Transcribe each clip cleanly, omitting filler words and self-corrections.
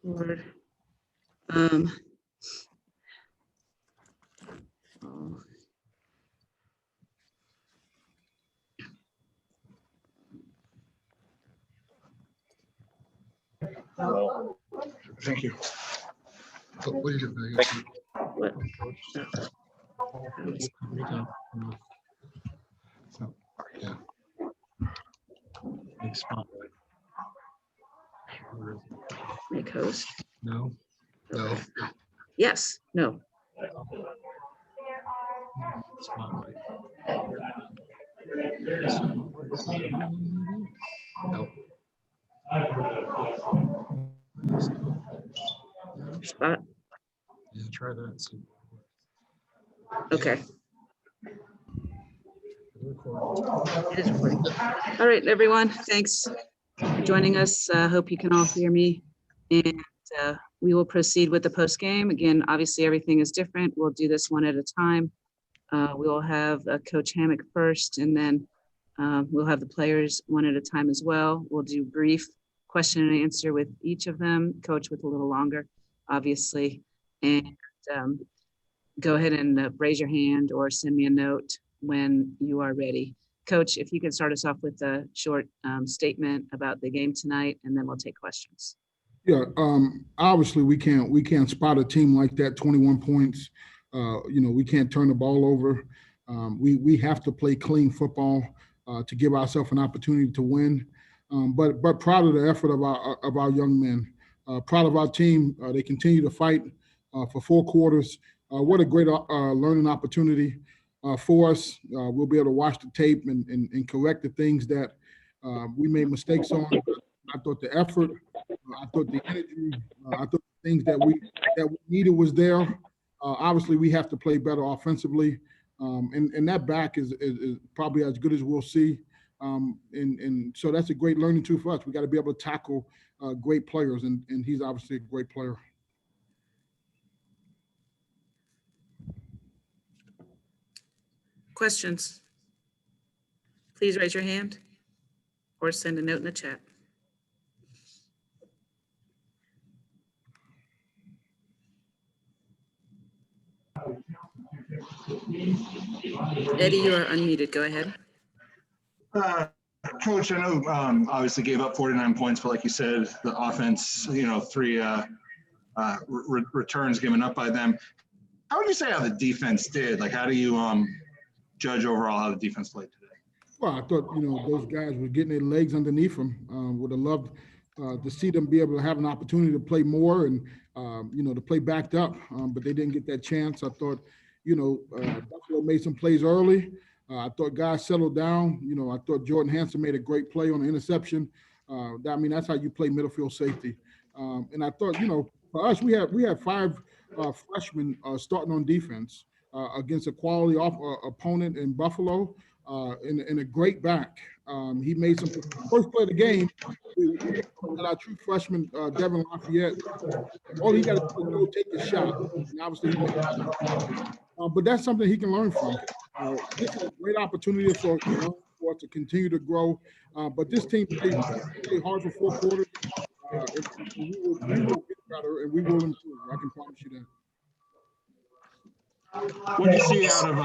Lord. Oh. Thank you. What do you do? What? So, yeah. Big spotlight. Make host. No. No. Yes. No. Spotlight. No. Spot. Yeah, try that. See. Okay. Record. It is recording. All right, everyone. Thanks for joining us. Hope you can all hear me. And we will proceed with the post game. Again, obviously everything is different. We'll do this one at a time. We will have Coach Hammock first, and then we'll have the players one at a time as well. We'll do brief question and answer with each of them, Coach with a little longer, obviously. And go ahead and raise your hand or send me a note when you are ready. Coach, if you can start us off with a short statement about the game tonight, and then we'll take questions. Yeah, obviously we can't spot a team like that, 21 points. We can't turn the ball over. We have to play clean football to give ourselves an opportunity to win. But proud of the effort of our young men. Proud of our team. They continue to fight for 4 quarters. What a great learning opportunity for us. We'll be able to watch the tape and correct the things that we made mistakes on. I thought the effort, I thought the energy, I thought the things that we needed was there. Obviously, we have to play better offensively, and that back is probably as good as we'll see. And so that's a great learning tool for us. We got to be able to tackle great players, and he's obviously a great player. Questions? Please raise your hand or send a note in the chat. Eddie, you are unmuted. Go ahead. Coach, I know obviously gave up 49 points, but like you said, the offense, 3 returns given up by them. How would you say how the defense did? Like, how do you judge overall how the defense played today? Well, I thought, those guys were getting their legs underneath them. Would have loved to see them be able to have an opportunity to play more and, to play backed up, but they didn't get that chance. I thought, Buffalo made some plays early. I thought guys settled down. I thought Jordan Hanson made a great play on the interception. That's how you play middle field safety. And I thought, for us, we had 5 freshmen starting on defense against a quality opponent in Buffalo. In a great back. He made some first play of the game. Our true freshman, Devin Lafayette, all he got to do is take the shot. And obviously, but that's something he can learn from. This is a great opportunity for us to continue to grow. But this team played hard for 4 quarters. We will get better and we will improve. I can promise you that. What did you see out of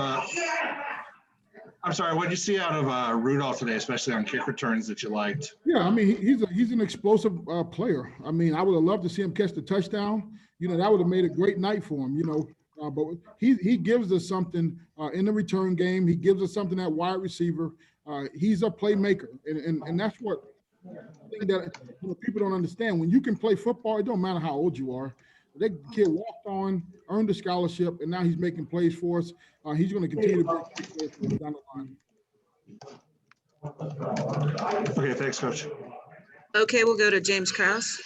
what did you see out of Rudolph today, especially on kick returns that you liked? Yeah, he's an explosive player. I would have loved to see him catch the touchdown. That would have made a great night for him. But he gives us something in the return game. He gives us something at wide receiver. He's a playmaker, and that's what thing that people don't understand. When you can play football, it don't matter how old you are. That kid walked on, earned a scholarship, and now he's making plays for us. He's going to continue to make plays down the line. Okay, thanks, Coach. Okay, we'll go to James Krause.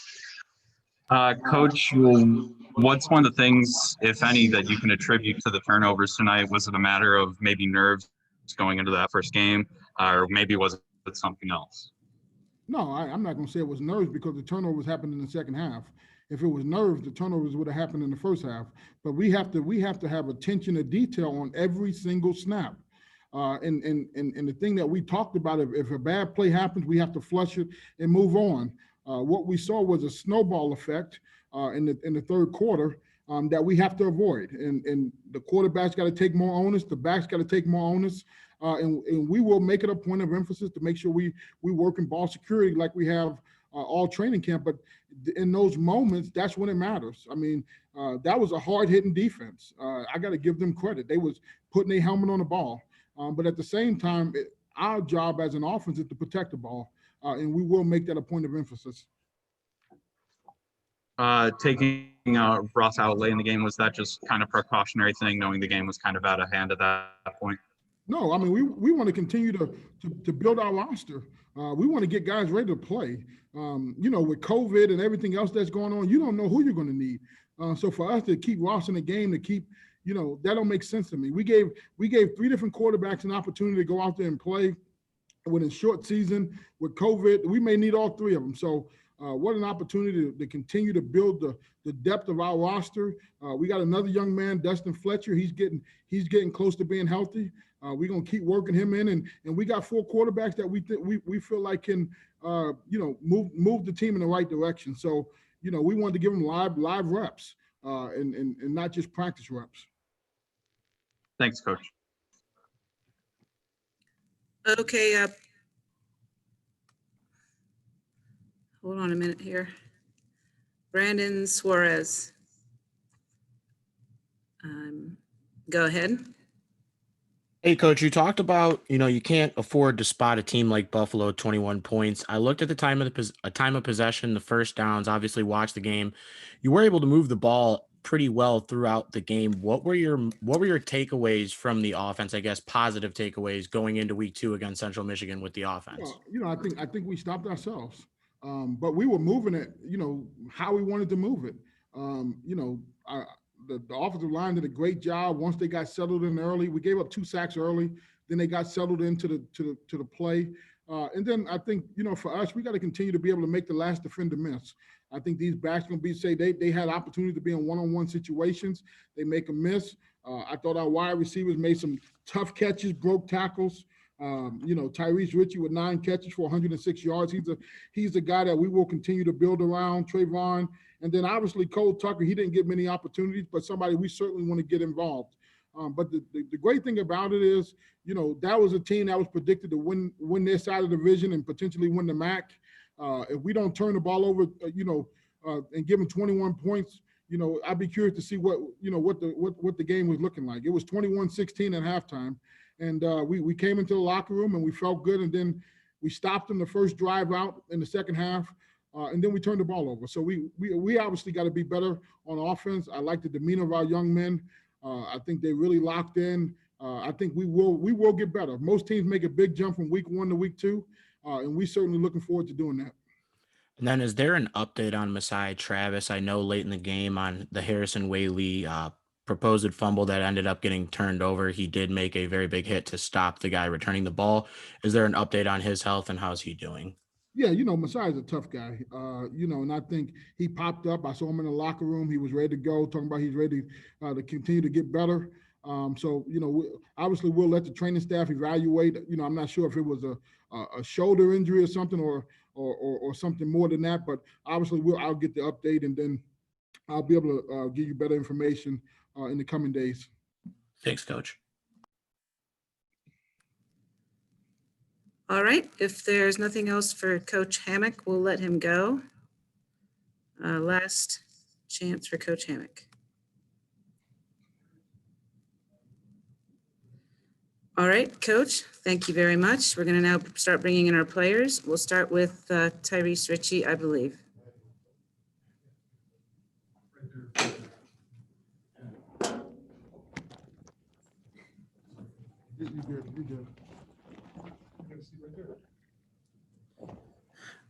Coach, what's one of the things, if any, that you can attribute to the turnovers tonight? Was it a matter of maybe nerves going into that first game, or maybe was it something else? No, I'm not going to say it was nerves because the turnovers happened in the second half. If it was nerves, the turnovers would have happened in the first half. But we have to have attention to detail on every single snap. And the thing that we talked about, if a bad play happens, we have to flush it and move on. What we saw was a snowball effect in the third quarter that we have to avoid. And the quarterback's got to take more onus, the back's got to take more onus, and we will make it a point of emphasis to make sure we work in ball security like we have all training camp. But in those moments, that's when it matters. I mean, that was a hard-hitting defense. I got to give them credit. They was putting their helmet on the ball. But at the same time, our job as an offense is to protect the ball, and we will make that a point of emphasis. Taking Ross out late in the game, was that just kind of precautionary thing, knowing the game was kind of out of hand at that point? No, I mean, we want to continue to build our roster. We want to get guys ready to play. With COVID and everything else that's going on, you don't know who you're going to need. So for us to keep Ross in the game, to keep, that don't make sense to me. We gave 3 different quarterbacks an opportunity to go out there and play. With a short season, with COVID, we may need all 3 of them. So what an opportunity to continue to build the depth of our roster. We got another young man, Dustin Fletcher. He's getting close to being healthy. We're gonna keep working him in, and we got 4 quarterbacks that we feel like can move the team in the right direction. So we wanted to give them live reps and not just practice reps. Thanks, Coach. Okay. Hold on a minute here. Brandon Suarez. Go ahead. Hey, Coach, you talked about, you can't afford to spot a team like Buffalo 21 points. I looked at the time of possession, the first downs, obviously watched the game. You were able to move the ball pretty well throughout the game. What were your takeaways from the offense, I guess, positive takeaways going into week 2 against Central Michigan with the offense? Well, I think we stopped ourselves. But we were moving it, how we wanted to move it. The offensive line did a great job once they got settled in early. We gave up 2 sacks early, then they got settled into the play. And then I think, for us, we got to continue to be able to make the last defender miss. I think these backs going to say they had opportunity to be in one-on-one situations. They make a miss. I thought our wide receivers made some tough catches, broke tackles. Tyrese Ritchie with 9 catches for 106 yards. He's a guy that we will continue to build around. Trayvon, and then obviously Cole Tucker. He didn't get many opportunities, but somebody we certainly want to get involved. But the great thing about it is, that was a team that was predicted to win their side of the division and potentially win the MAC. If we don't turn the ball over, and give them 21 points, I'd be curious to see what the game was looking like. It was 21-16 at halftime. And we came into the locker room and we felt good. And then we stopped them the first drive out in the second half. And then we turned the ball over. So we obviously got to be better on offense. I like the demeanor of our young men. I think they really locked in. I think we will get better. Most teams make a big jump from week 1 to week 2. And we certainly looking forward to doing that. And then is there an update on Messiah Travis? I know late in the game on the Harrison Whaley proposed fumble that ended up getting turned over, he did make a very big hit to stop the guy returning the ball. Is there an update on his health and how's he doing? Yeah, Messiah's a tough guy, and I think he popped up. I saw him in the locker room. He was ready to go, talking about he's ready to continue to get better. So, obviously we'll let the training staff evaluate. I'm not sure if it was a shoulder injury or something or something more than that, but obviously I'll get the update and then I'll be able to give you better information in the coming days. Thanks, Coach. All right. If there's nothing else for Coach Hammock, we'll let him go. Last chance for Coach Hammock. All right, Coach, thank you very much. We're going to now start bringing in our players. We'll start with Tyrese Ritchie, I believe. You're good.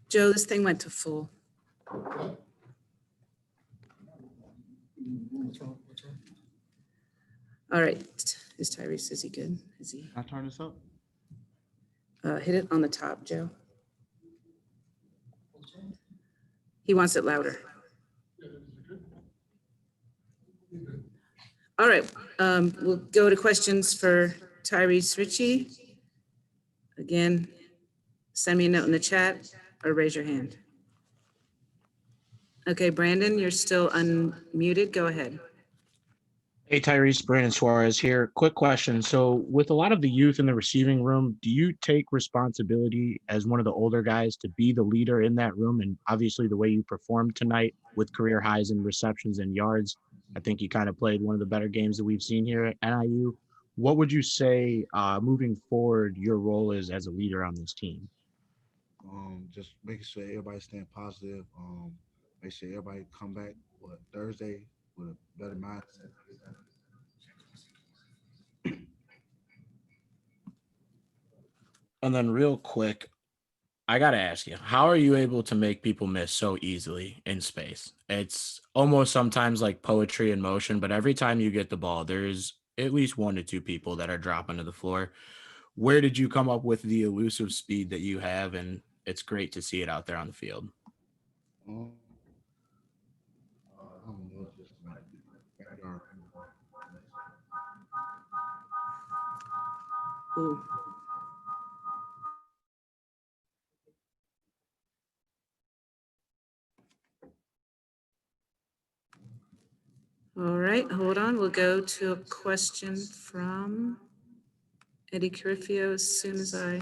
Joe, this thing went to full. What's wrong? All right. Is Tyrese, is he good? Is he? Can I turn this up? Hit it on the top, Joe. He wants it louder. All right. We'll go to questions for Tyrese Ritchie. Again, send me a note in the chat or raise your hand. Okay, Brandon, you're still unmuted. Go ahead. Hey, Tyrese, Brandon Suarez here. Quick question. So, with a lot of the youth in the receiving room, do you take responsibility as one of the older guys to be the leader in that room? And obviously, the way you performed tonight with career highs in receptions and yards, I think you kind of played one of the better games that we've seen here at NIU. What would you say moving forward your role is as a leader on this team? Just making sure everybody's staying positive. Make sure everybody come back Thursday with a better mindset. And then, real quick, I got to ask you, how are you able to make people miss so easily in space? It's almost sometimes like poetry in motion, but every time you get the ball, there's at least 1 to 2 people that are dropping to the floor. Where did you come up with the elusive speed that you have? And it's great to see it out there on the field. Um, I don't know, just like backyard. Ooh. All right, hold on. We'll go to a question from Eddie Carriffio as soon as I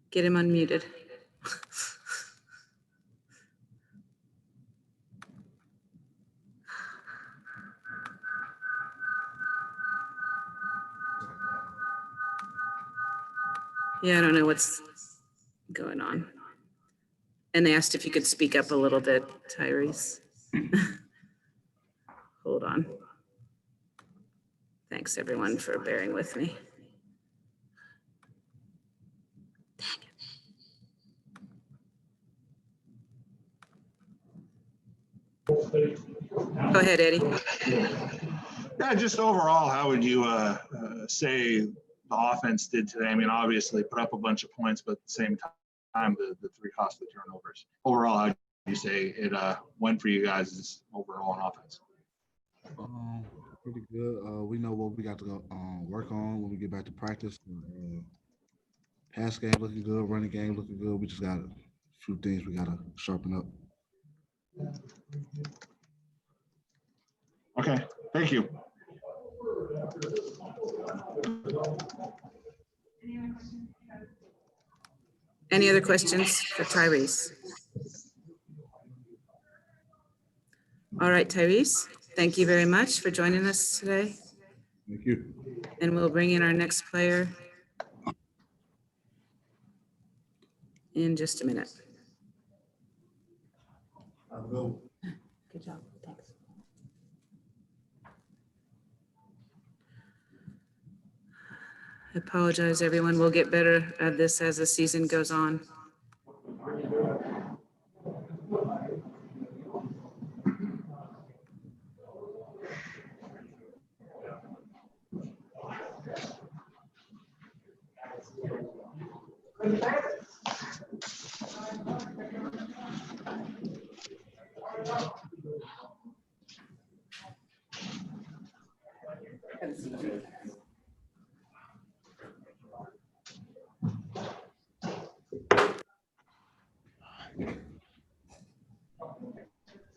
get him unmuted. Yeah, I don't know what's going on. And they asked if you could speak up a little bit, Tyrese. Hold on. Thanks, everyone, for bearing with me. Go ahead, Eddie. Yeah, just overall, how would you say the offense did today? I mean, obviously put up a bunch of points, but at the same time, the 3 costly turnovers. Overall, how do you say it went for you guys overall on offense? Pretty good. We know what we got to go, work on when we get back to practice. Pass game looking good, running game looking good. We just got a few things we got to sharpen up. Okay, thank you. Any other questions for Tyrese? All right, Tyrese, thank you very much for joining us today. Thank you. And we'll bring in our next player in just a minute. Good job, thanks. I apologize, everyone. We'll get better at this as the season goes on.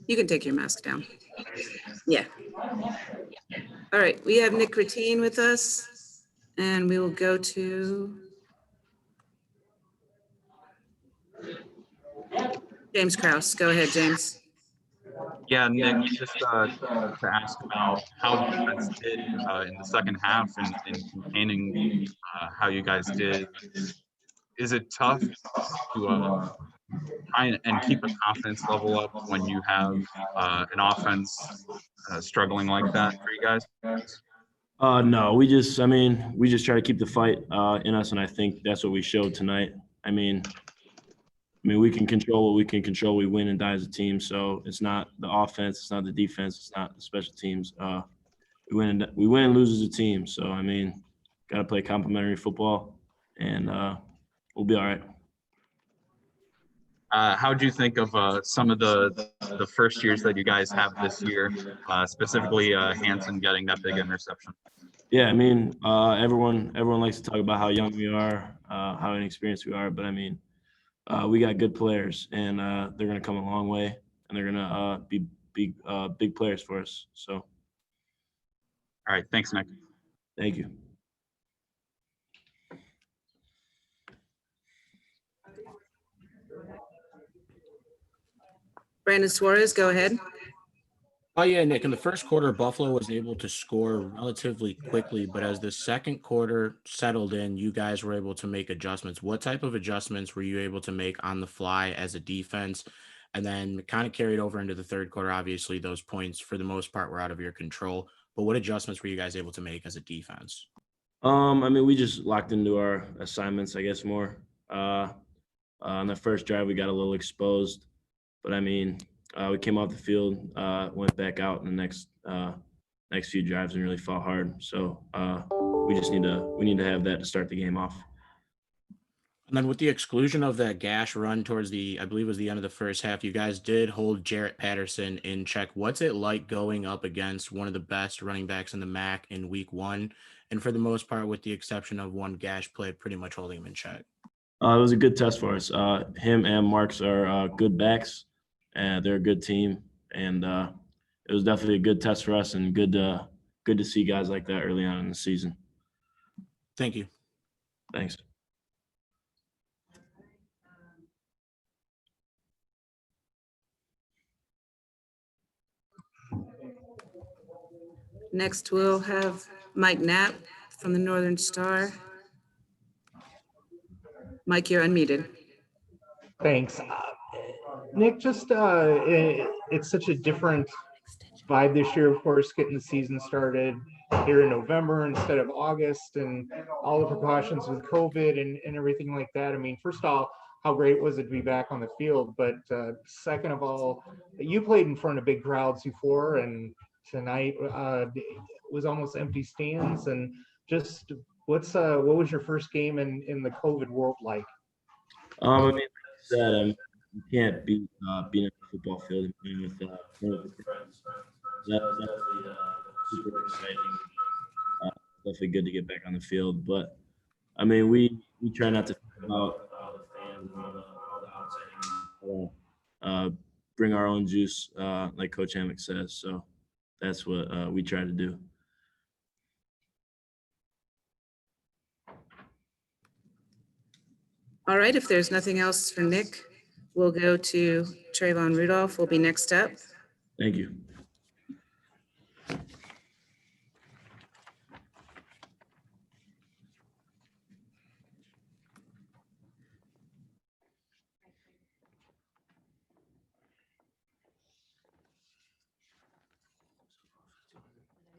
You can take your mask down. Yeah. All right, we have Nick Ratine with us, and we will go to James Krause. Go ahead, James. Yeah, Nick, just to ask about how defense did in the second half and in containing how you guys did. Is it tough to try and keep a confidence level up when you have an offense struggling like that for you guys? No, we just try to keep the fight in us, and I think that's what we showed tonight. I mean, we can control what we can control. We win and die as a team. So it's not the offense, it's not the defense, it's not the special teams. We win and lose as a team. So got to play complementary football, and we'll be all right. How do you think of some of the first years that you guys have this year, specifically Hansen getting that big interception? Yeah, everyone likes to talk about how young we are, how inexperienced we are, but we got good players, and they're going to come a long way, and they're going to be big players for us. So, All right. Thanks, Nick. thank you. Brandon Suarez, go ahead. Oh yeah, Nick. In the first quarter, Buffalo was able to score relatively quickly, but as the second quarter settled in, you guys were able to make adjustments. What type of adjustments were you able to make on the fly as a defense? And then kind of carried over into the third quarter. Obviously, those points for the most part were out of your control. But what adjustments were you guys able to make as a defense? I mean, we just locked into our assignments, I guess, more. On the first drive, we got a little exposed, but I mean, we came off the field, went back out in the next few drives and really fought hard. So we need to have that to start the game off. And then with the exclusion of that gash run towards I believe it was the end of the first half, you guys did hold Jarrett Patterson in check. What's it like going up against one of the best running backs in the MAC in week one? And for the most part, with the exception of one gash play, pretty much holding him in check. It was a good test for us. Him and Marks are good backs, and they're a good team. And it was definitely a good test for us, and good to see guys like that early on in the season. Thank you. Thanks. Next, we'll have Mike Knapp from the Northern Star. Mike, you're unmuted. Thanks. Nick, just it's such a different vibe this year, of course, getting the season started here in November instead of August, and all the precautions with COVID and everything like that. I mean, first off, how great was it to be back on the field? But second of all, you played in front of big crowds before, and tonight was almost empty stands. And just what was your first game in the COVID world like? I mean, like I said, you can't beat being on a football field and playing with friends. That was definitely super exciting. Definitely good to get back on the field. But I mean, we try not to think about the fans and all the outside. Bring our own juice, like Coach Hammock says. So that's what we try to do. All right, if there's nothing else for Nick, we'll go to Trayvon Rudolph will be next up. Thank you.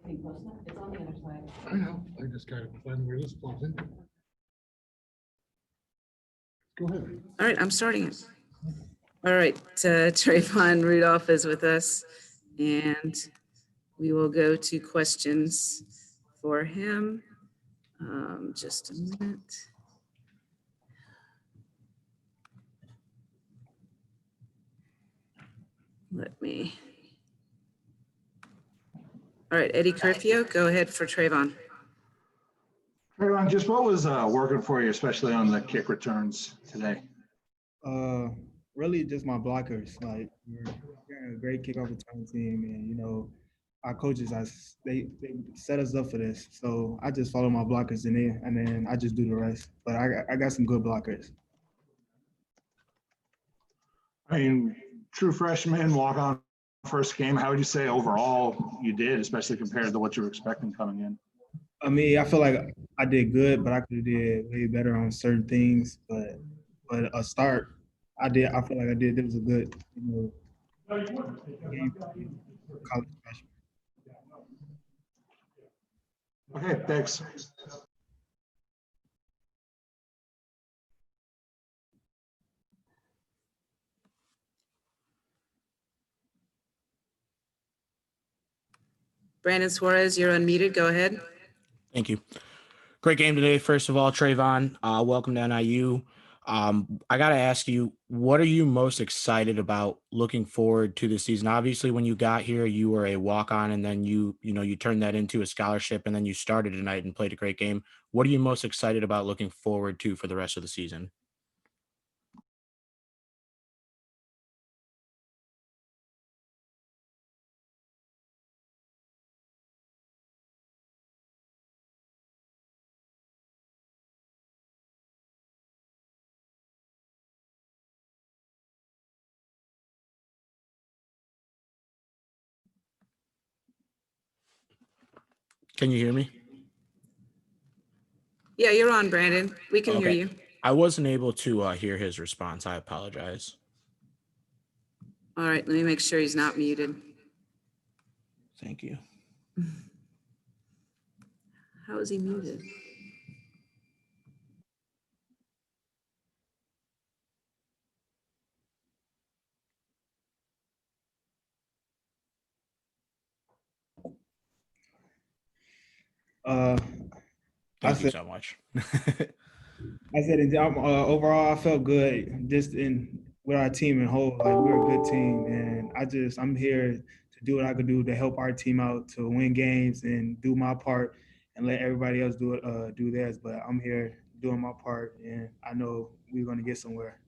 It's on the other side. I know, I just gotta find where this plugs in. Go ahead. All right, I'm starting it. All right, Trayvon Rudolph is with us, and we will go to questions for him. Just a minute. Let me. All right, Eddie Curfew, go ahead for Trayvon. Trayvon, just what was working for you, especially on the kick returns today? Really just my blockers. Like, we're a great kickoff return team, and you know, our coaches, they set us up for this. So I just follow my blockers in there, and then I just do the rest. But I got some good blockers. I mean, true freshman, walk on first game. How would you say overall you did, especially compared to what you were expecting coming in? I mean, I feel like I did good, but I could have did way better on certain things. But a start, I feel like I did. It was a good, you know, game for college freshman. Okay, thanks. Brandon Suarez, you're unmuted. Go ahead. Thank you. Great game today. First of all, Trayvon, welcome to NIU. I got to ask you, what are you most excited about looking forward to the season? Obviously, when you got here, you were a walk-on, and then you turned that into a scholarship, and then you started tonight and played a great game. What are you most excited about looking forward to for the rest of the season? Can you hear me? Yeah, you're on, Brandon. We can hear Okay. you. I wasn't able to hear his response. I apologize. All right, let me make sure he's not muted. Thank you. How is he muted? I Thank you said, so much. overall, I felt good just in with our team in whole. Like we're a good team, and I'm here to do what I could do to help our team out to win games and do my part, and let everybody else do theirs. But I'm here doing my part, and I know we're going to get somewhere.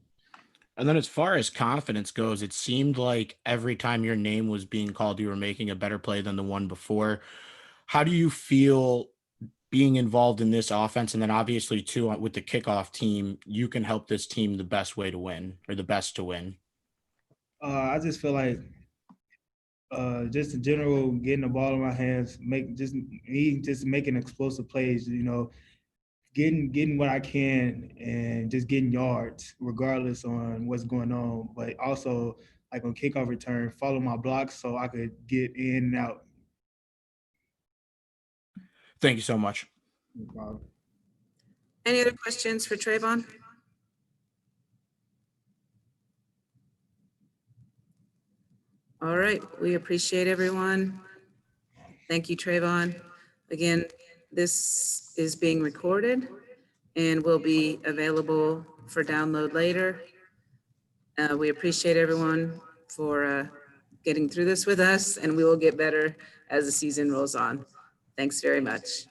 And then as far as confidence goes, it seemed like every time your name was being called, you were making a better play than the one before. How do you feel being involved in this offense? And then obviously too, with the kickoff team, you can help this team the best way to win, or the best to win. I just feel like just in general, getting the ball in my hands, just making explosive plays, getting what I can and just getting yards regardless on what's going on. But also like on kickoff return, follow my blocks so I could get in and out. Thank you so much. Any other questions for Trayvon? All right, we appreciate everyone. Thank you, Trayvon. Again, this is being recorded and will be available for download later. We appreciate everyone for getting through this with us, and we will get better as the season rolls on. Thanks very much.